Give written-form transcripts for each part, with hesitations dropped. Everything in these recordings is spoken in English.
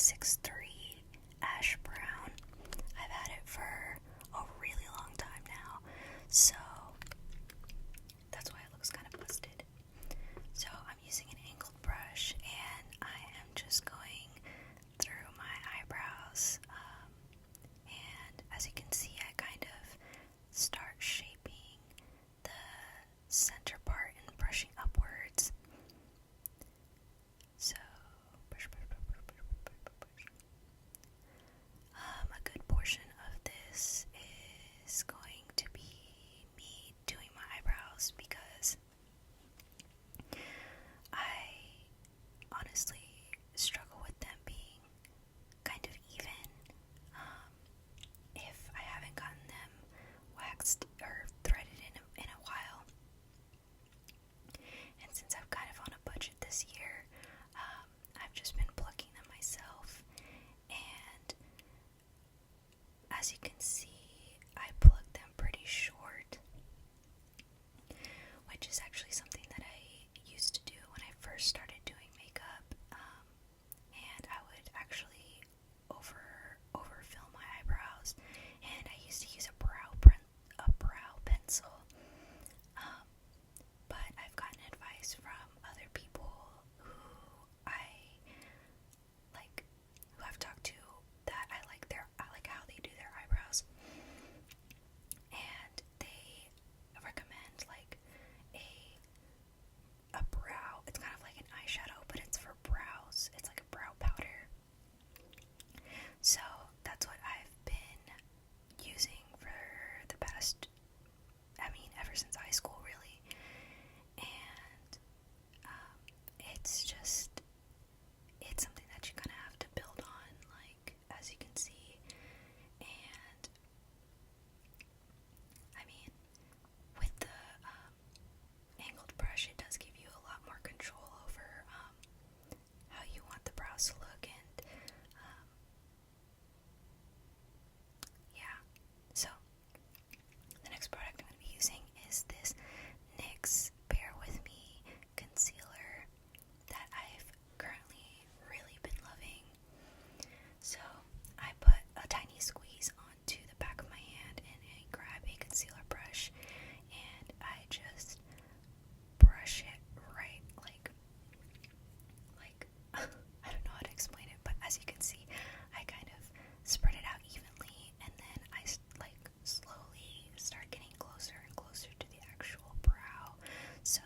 163 Ash Brown. I've had it for a really long time now, so that's why it looks kind of busted. So I'm using an angled brush, and I am just going through my eyebrows, and as you can see, I kind of start shaping the center part and brushing upwards. So brush, brush, brush, brush, brush, brush, brush. A good portion of this is going to be me doing my eyebrows, because I honestly struggle with them being kind of even if I haven't gotten them waxed or threaded in a while. And since I'm kind of on a budget this year, I've just been plucking them myself, and as you can see, I pluck them pretty short, which is actually something that I used to do when I first started doing makeup, and I would actually overfill my eyebrows, and I used to use a brow pencil, but I've gotten advice from other people who I've talked to, that I like how they do their eyebrows, and they recommend like a brow. It's kind of like an eyeshadow, but it's for brows. It's like a brow powder. So that's what I've been using for the past, ever since high school, really. And it's something that you kind of have to build on, like, as you can see. And with the angled brush, it does give you a lot more control over how you want the brows to look, and yeah. So the next product I'm going to be using is this NYX Bear With Me concealer that I've currently really been loving. So I put a tiny squeeze onto the back of my hand, and I grab a concealer brush, and I just brush it right, like I don't know how to explain it, but as you can see, I kind of spread it out evenly, and then I slowly start getting closer and closer to the actual brow, so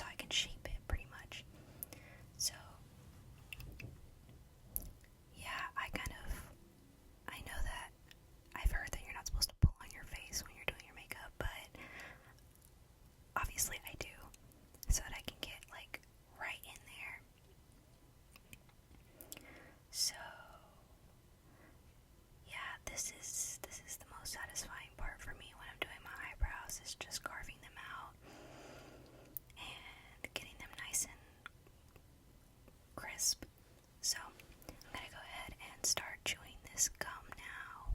I can shape it pretty much. So yeah, I know that I've heard that you're not supposed to pull on your face when you're doing your makeup, but obviously I do, so that I can get like right in there. So yeah, this is the most satisfying part for me when I'm doing my eyebrows, is just carving them out and getting them nice and crisp. So I'm gonna go ahead and start chewing this gum now.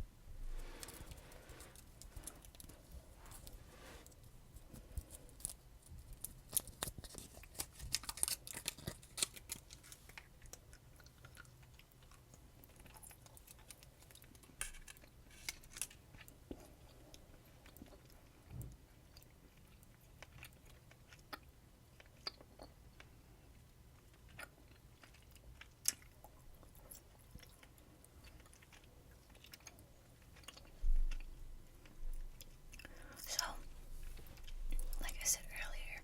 So, like I said earlier,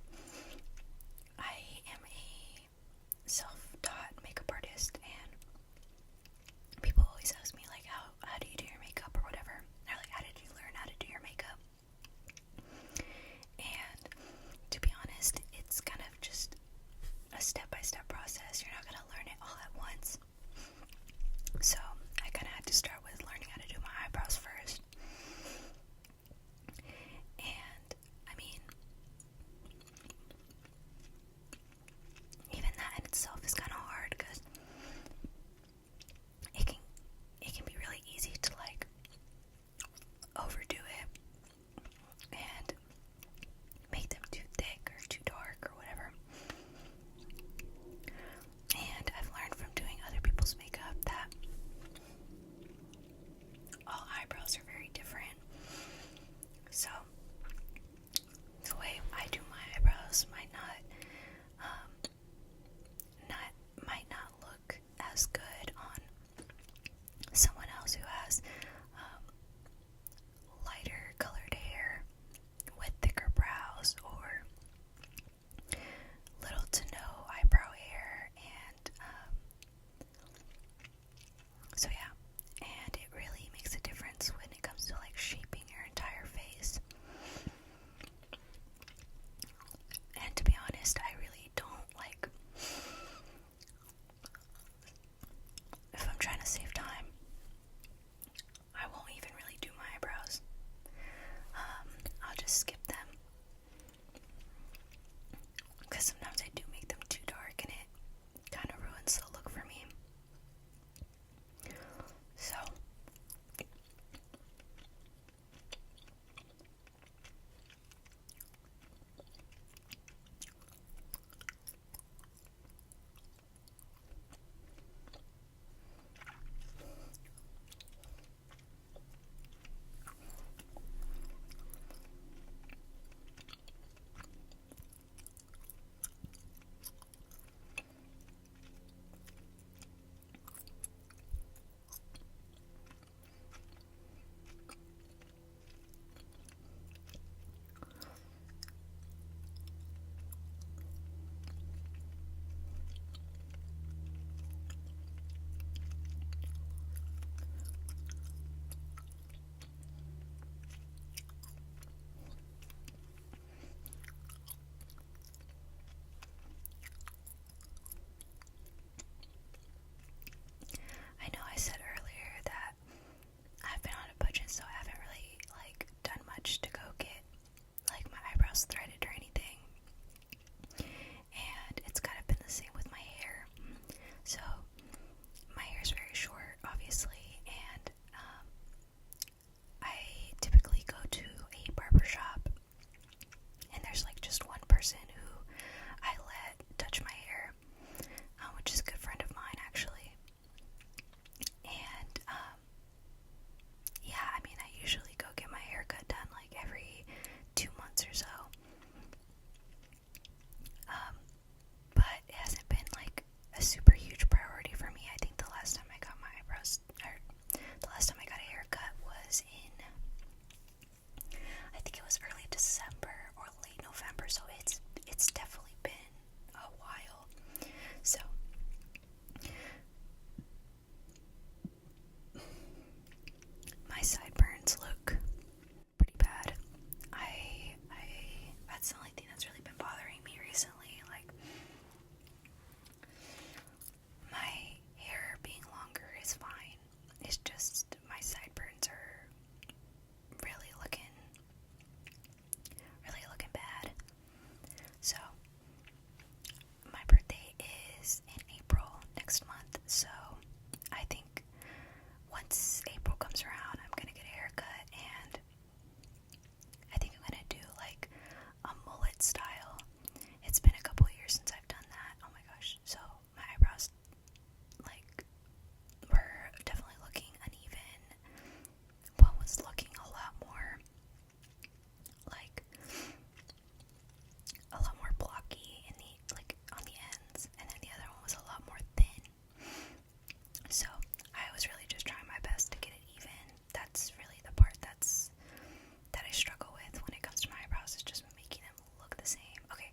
I am a self-taught makeup artist, and people always ask me, like, how do you do your makeup or whatever. They're like, how did you learn how to do your makeup? And to be honest, it's kind of just a step-by-step process. You're not going to learn it all at once. So I kind of had to start with learning how to do my eyebrows first. And even that in itself is kind of hard, because it can be really easy to like overdo it and make them too thick or too dark or whatever. And I've learned from doing was early December or late November, so it's definitely been a while. So my sideburns look pretty bad. I that's the only thing that's really been bothering me recently. Like, my hair being longer is fine. It's just my sideburns are really looking bad. So my birthday is in April next month, so I think once April comes around, I'm gonna get a haircut, and I think I'm gonna do like a mullet style. It's been a couple of years since I've done that. Oh my gosh. So my eyebrows, like, were definitely looking uneven. One was looking a lot more like blocky in the, like, on the ends, and then the other one was a lot more thin. So I was really just trying my best to get it even. That's really the part that I struggle with when it comes to my eyebrows, is just making them look the same. Okay,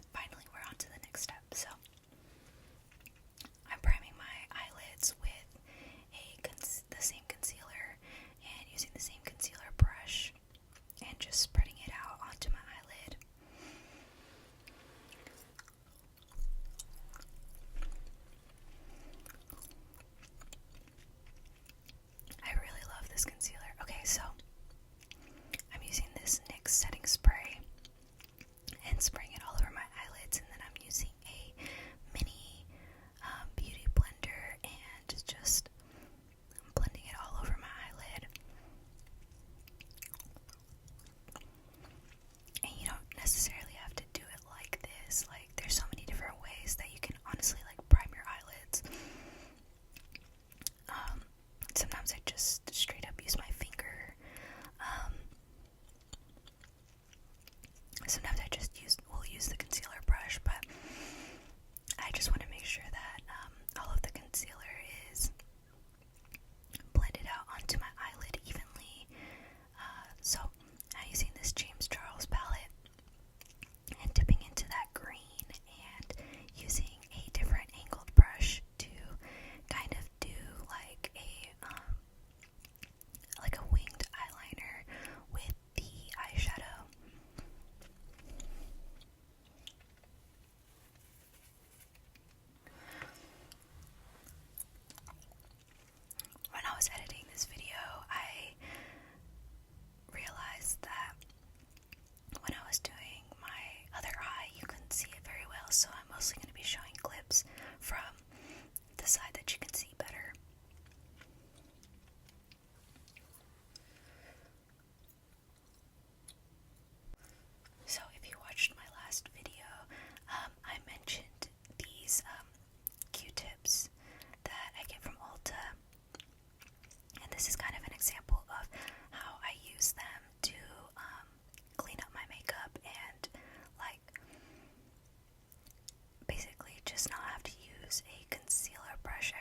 finally we're on to the next step. So I'm priming my eyelids with the same concealer and using the same concealer brush and just spreading it out onto my eyelid. I really love this concealer. Okay, so I'm using this NYX setting spray and spraying it all over my eyelids, and then I'm using a mini beauty blender and just blending it all over my eyelid. And you don't necessarily have to do it like this. Like, there's so many different ways that you can honestly, like, prime your eyelids. Sometimes I just straight up use my finger. Sometimes I just will use the concealer brush, but I just want to make sure that all of the concealer is blended out onto my eyelid evenly. So I'm using this James Charles palette and dipping into that green and using a different angled brush to kind of do like a winged eyeliner with the eyeshadow. When I was editing this video, I realized that when I was doing my other eye, you couldn't see it very well, so I'm mostly going to be showing clips from the side that you can see better. So if you watched my last video, I mentioned these Q-tips that I get from Ulta, and this is kind of an example of how I use them to clean up my makeup and, like, basically just not have to use a concealer brush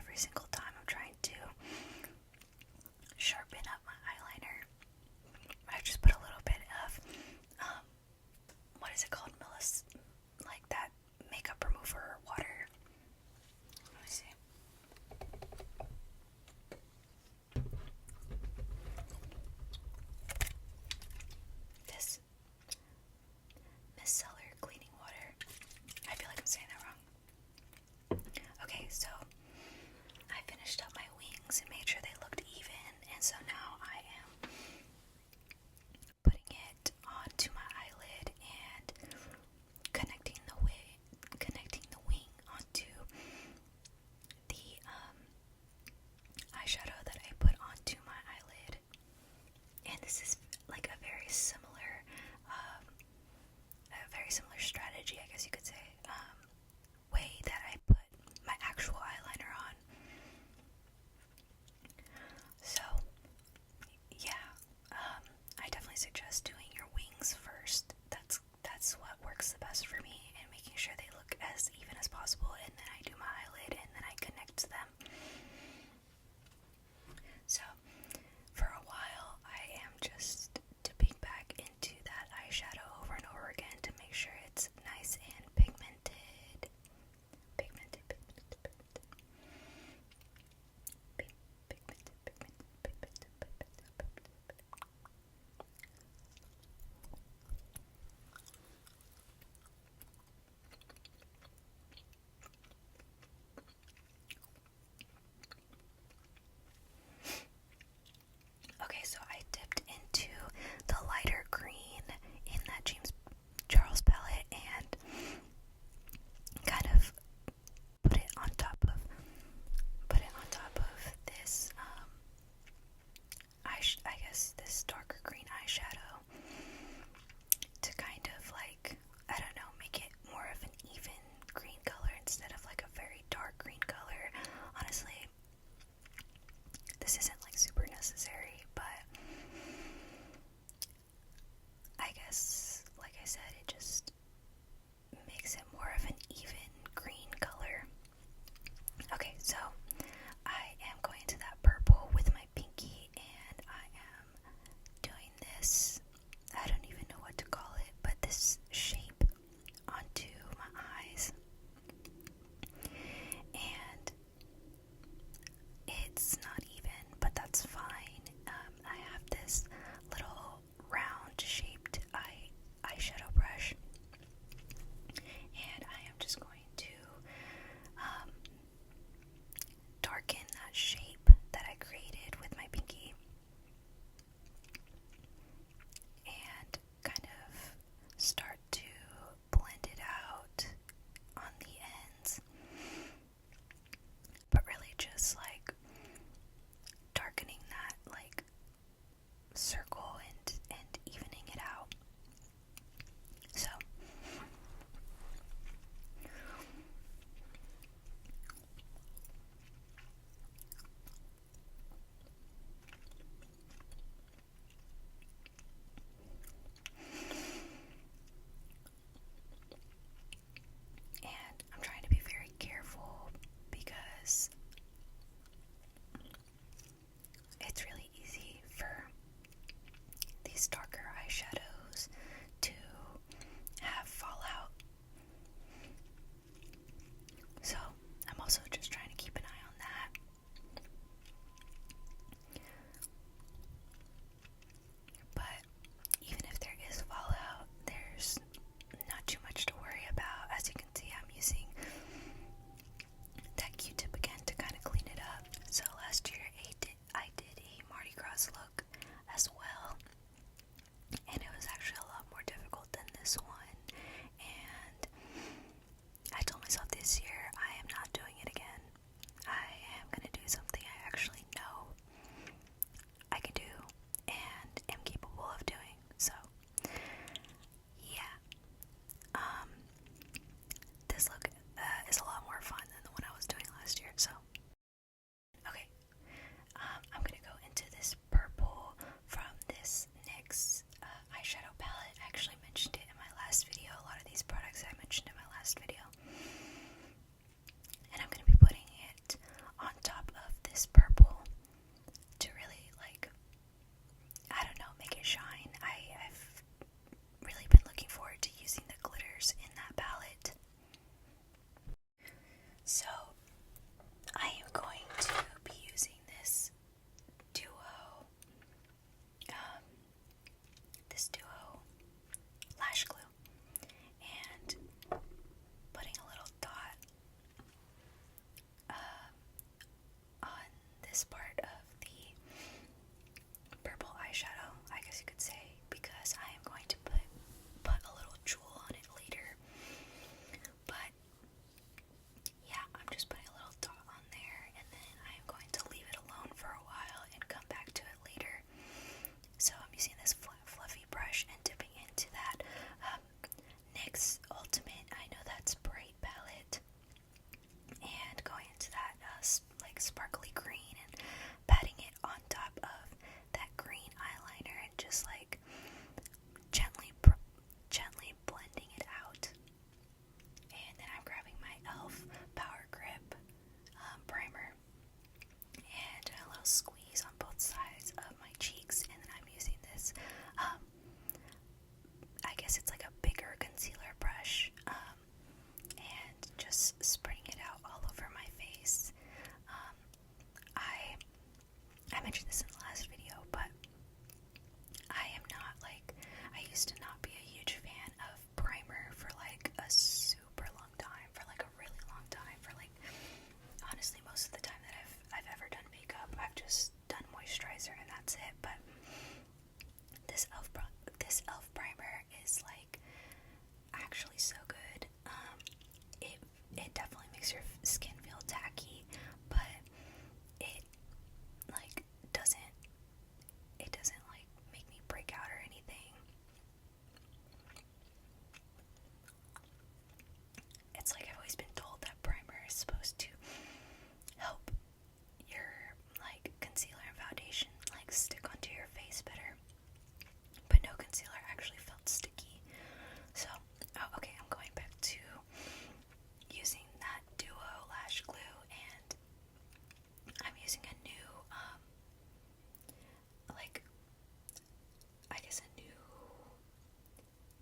this purple to really, like, I don't know, make it shine. I've really been looking forward to using the glitters in that palette. So I am going to be using this duo, lash glue, and putting a little dot on this part of the purple eyeshadow, I guess you could say, because I am going to put a little jewel on it later. But yeah, I'm just putting a little dot on there, and then I am going to leave it alone for a while and come back to it later. So I'm using this fluffy brush and dipping into that NYX Ultimate, I know that's bright palette, and going into that like sparkly green and patting it on top of that green eyeliner and just like gently blending it out. And then I'm grabbing my e.l.f. Power Grip primer and a little squeeze on both sides of my cheeks, and then I'm using this I guess it's like a bigger concealer brush, and just spreading it out all over my face. I mentioned this in the last video, but I used to not be a huge fan of primer for like a super long time, for like a really long time, for like, honestly, most of the time that I've ever done makeup, I've just done moisturizer and that's it. But this e.l.f. primer is like actually so good. It definitely makes your skin feel tacky, but it like doesn't like make me break out or anything. It's like I've always been told that primer is supposed to help your like concealer and foundation like stick onto your face better, but no concealer actually felt sticky. So okay, I'm going back to using that duo lash glue, and I'm using a new like, I guess a new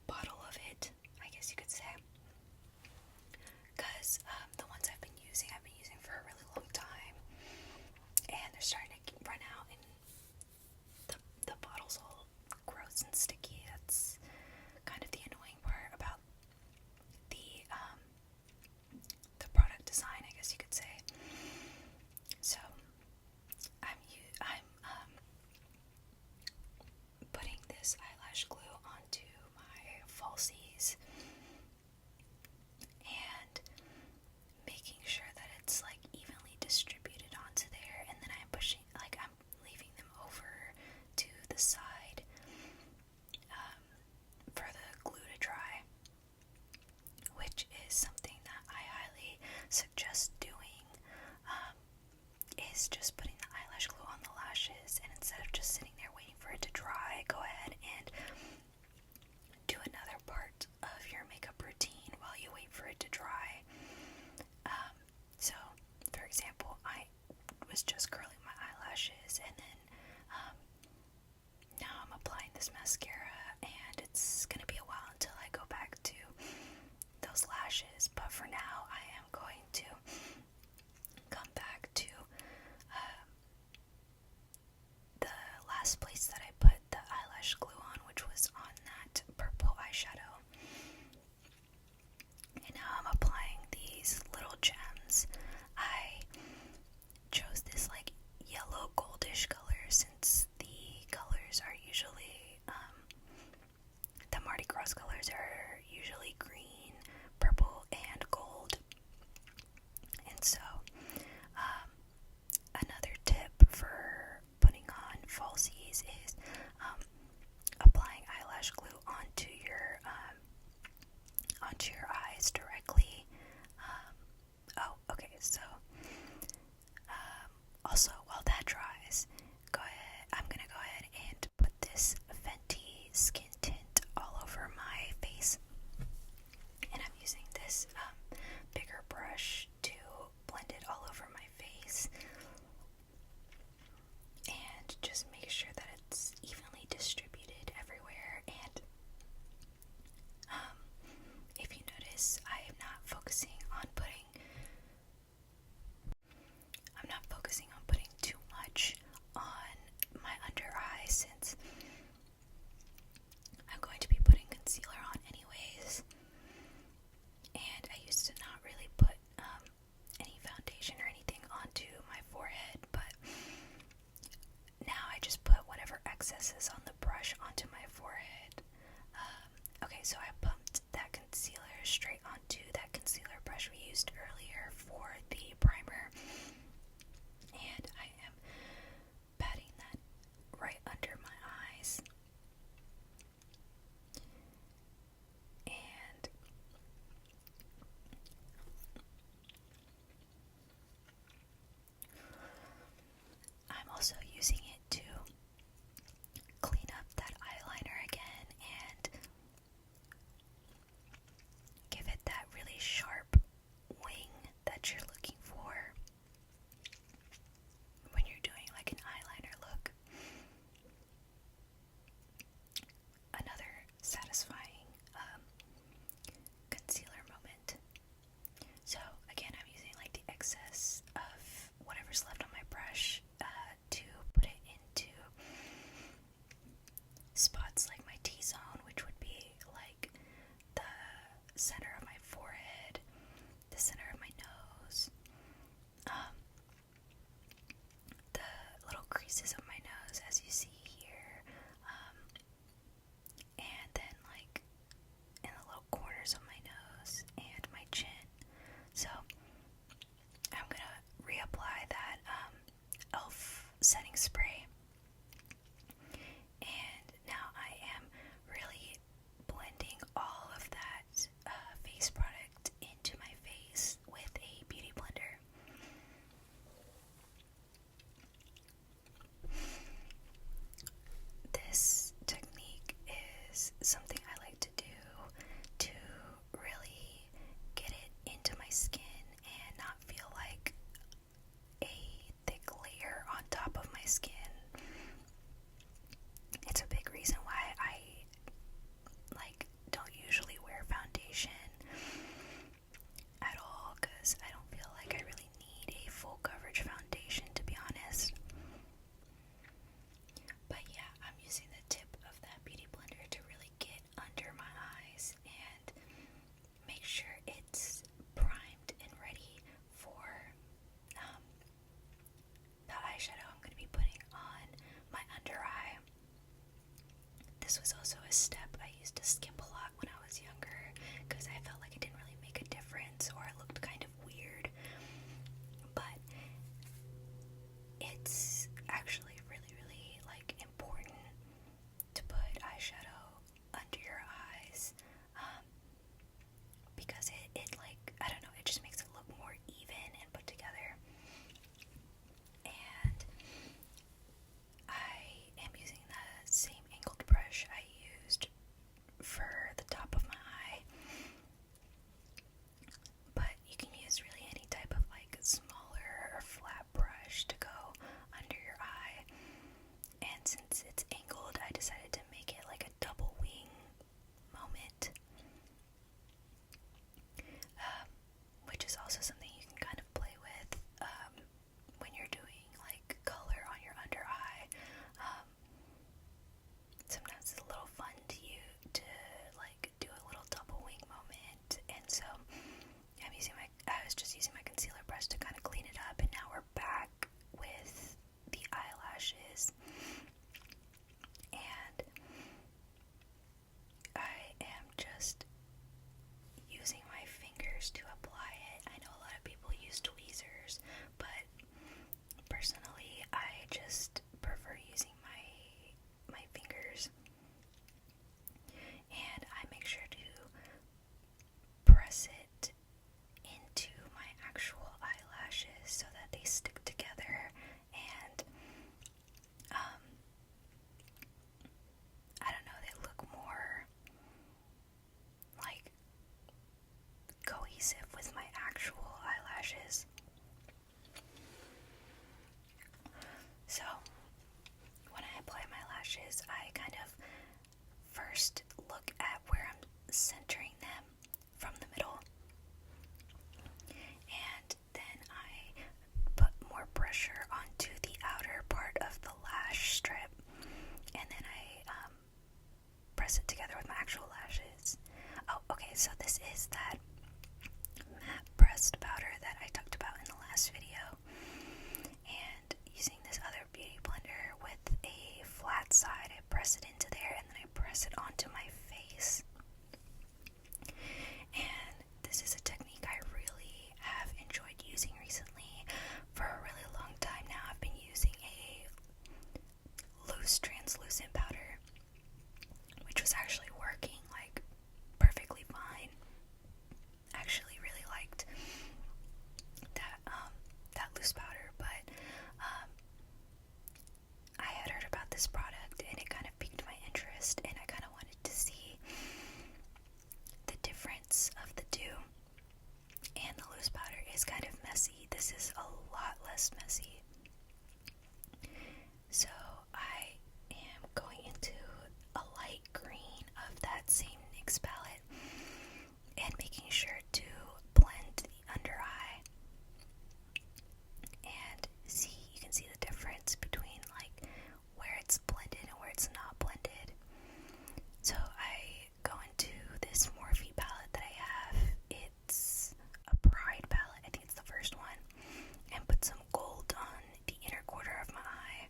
bottle of it, I guess you could say, because the ones I've been using for a really long time, and they're starting to run out, and the bottle's all gross and sticky. That's kind of the annoying part about the product design, I guess you could say. So I'm putting this eyelash glue onto my falsies and making sure that it's like evenly distributed onto there, and then I'm leaving them over to the side for the glue to dry, which is something that I highly suggest doing. Is just putting the eyelash glue on the lashes, and instead of just sitting there waiting for it to dry, go ahead and do another part of your makeup routine while you wait for it to dry. So, for example, I was just curling my eyelashes, and then now I'm applying this mascara, and it's gonna be a while until I go back to those lashes, but for now I am going to come back to the last place that I put the eyelash glue on, which was on that purple eyeshadow. And now I'm applying these little gems. I chose this like yellow goldish color since the colors are usually the Mardi Gras colors are usually green, purple, and gold. And so another tip for putting on falsies is applying eyelash glue onto your eyes directly. So also while that dries, I'm gonna go ahead and put this Fenty skin tint all over my face, and I'm using this bigger brush to blend it all over my face. creases on the brush onto my forehead. Okay, so I pumped that concealer straight onto that concealer brush we used earlier for the primer, and I am patting that right under my eyes. And I'm also using it to clean up that eyeliner again and give it that really sharp wing that you're looking for when you're doing like an eyeliner look. Another satisfying concealer moment. So again, I'm using like the excess of whatever's left on my brush to put it into spots like my T-zone, which would be like the center of my forehead, the center of my nose, the little creases of my nose as you see here, and then like in the little corners of my nose and my chin. So I'm gonna reapply that e.l.f. setting spray, and now I am really blending all of that face product into my face with a beauty blender. This technique is something I like to do to really get it into my skin and not feel like a thick layer on top of my skin. It's a big reason why I don't usually wear foundation at all, because I don't feel like I really need a full coverage foundation, to be honest. But yeah, I'm using the tip of that beauty blender to really get under my eyes and make sure it's primed and ready for the eyeshadow I'm going to be putting on my under eye. This was also a step I used to skip a lot when I was younger because I felt like it didn't really make a difference or it looked kind of weird. But it's actually really, really important to put eyeshadow under your eyes because it I don't know, it just makes it look more even and put together. And I am using the same angled brush I used for the top of my eye, but you can use really any type of smaller or flat brush to go under your eye. And since it's angled, I decided to make it like a double wing moment, which is also something you can kind of play with when you're doing color on your under eye. Sometimes it's a little fun to do a little double wing moment, and so I was just using my concealer brush to kind of clean it up, and now we're back with the eyelashes, and I am just using my fingers to apply it. I know a lot of people use tweezers, but personally I just prefer using my fingers, and I make sure to press it into my actual eyelashes so that they stick together, and I don't know, they look more cohesive with my actual eyelashes. So when I apply my lashes, I kind of first look at where I'm centering them from the middle, and then I put more pressure onto the outer part of the lash strip, and then I press it together with my actual lashes. Oh, okay, so this is that matte pressed powder that I talked about in the last video, and using this other beauty blender with a flat side, I press it into there, and then I press it onto my face. And this is a technique I really have enjoyed using recently. For a really long time now, I've been using a loose translucent powder, which was actually working like perfectly fine. Actually really liked that loose powder, but I had heard about this product and it kind of piqued my interest, and I kind of wanted to see the difference of the two. And the loose powder is kind of messy. This is a lot less messy. So I am going into a light green of that same NYX palette and making sure to blend the under eye. And you can see the difference between like where it's blended and where it's not blended. So I go into this Morphe palette that I have. It's a Pride palette, I think it's the first one, and put some gold on the inner corner of my eye.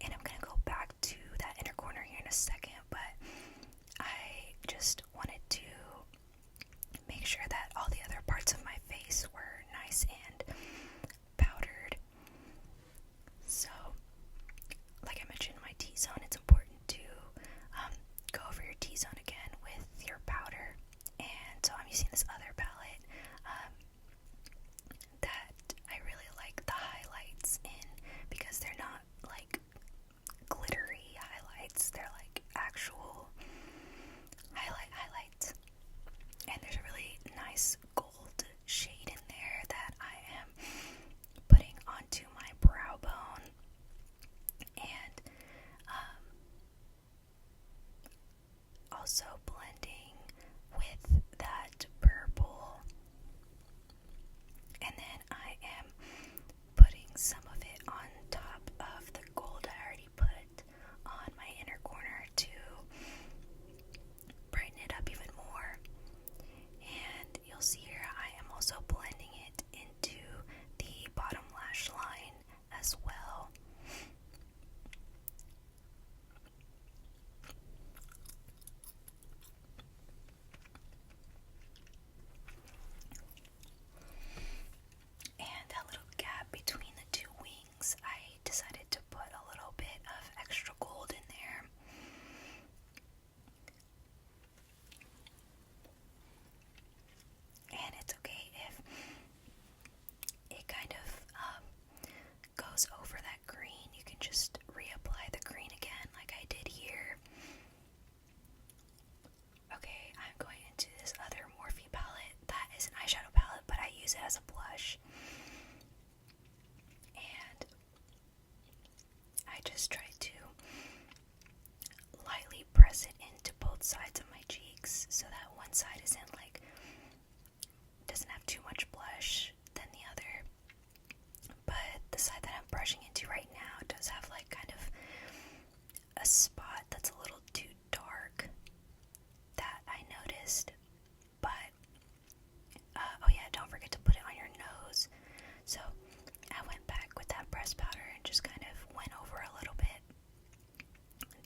And I'm gonna go back to that inner corner here in a second, but I just wanted to make sure that all the other parts of my face were nice and powdered. So, like I mentioned, my T-zone, it's important to go over your T-zone again with your powder. And so I'm using this other palette that I really like the highlights in, because they're not like glittery highlights, they're like actual highlights. And there's a really nice gold shade in there that I am putting onto my brow bone. And also blending with that purple. And then I am putting some of it on top of the gold I already put on my inner corner to brighten it up even more. And you'll see here I am also blending it into the bottom lash line as well. And that little gap between the two wings, I decided to put a little bit of extra gold in there. And it's okay if it kind of goes over that green. You can just reapply the green again like I did here. Okay, I'm going into this other Morphe palette. That is an eyeshadow palette, but I use it as a blush. And I just try to lightly press it into both sides of my cheeks so that one side doesn't have too much blush than the other. But the side that I'm brushing into right now does have like kind of a spot that's a little too dark that I noticed. But oh yeah, don't forget to put it on your nose. So I went back with that pressed powder and just kind of went over a little bit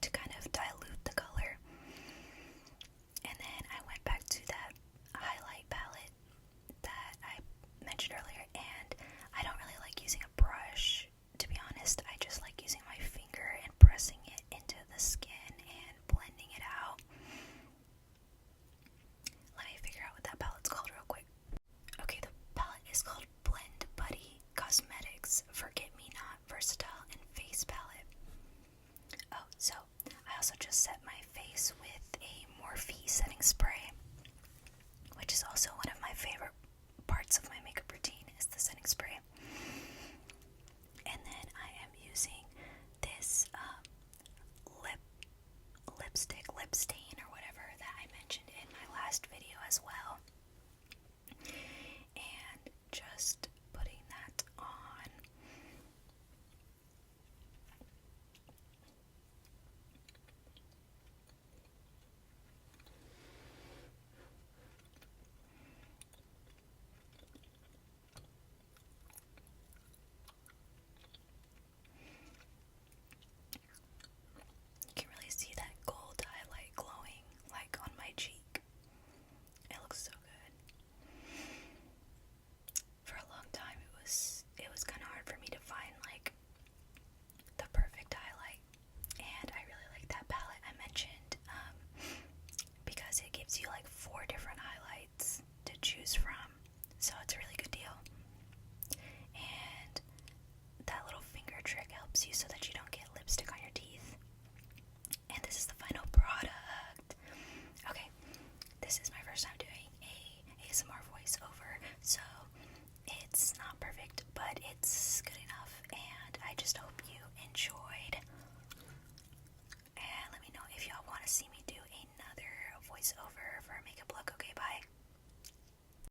to kind of dilute the color. And then I went back to that highlight palette that I mentioned earlier, and I don't really like using a brush, to be honest. I just like using my finger and pressing it into the skin and blending it out. Let me figure out what that palette's called real quick. Okay, the palette is called Blend Buddy Cosmetics Forget Me Not Versatile and Face Palette. Oh, so I also just set my face with a Morphe setting spray, which is also one of my favorite parts of my makeup routine, is the setting spray. And then I am using this lip stain or whatever that I mentioned in my last video as well. And just putting that on. You can So it's not perfect, but it's good enough, and I just hope you enjoyed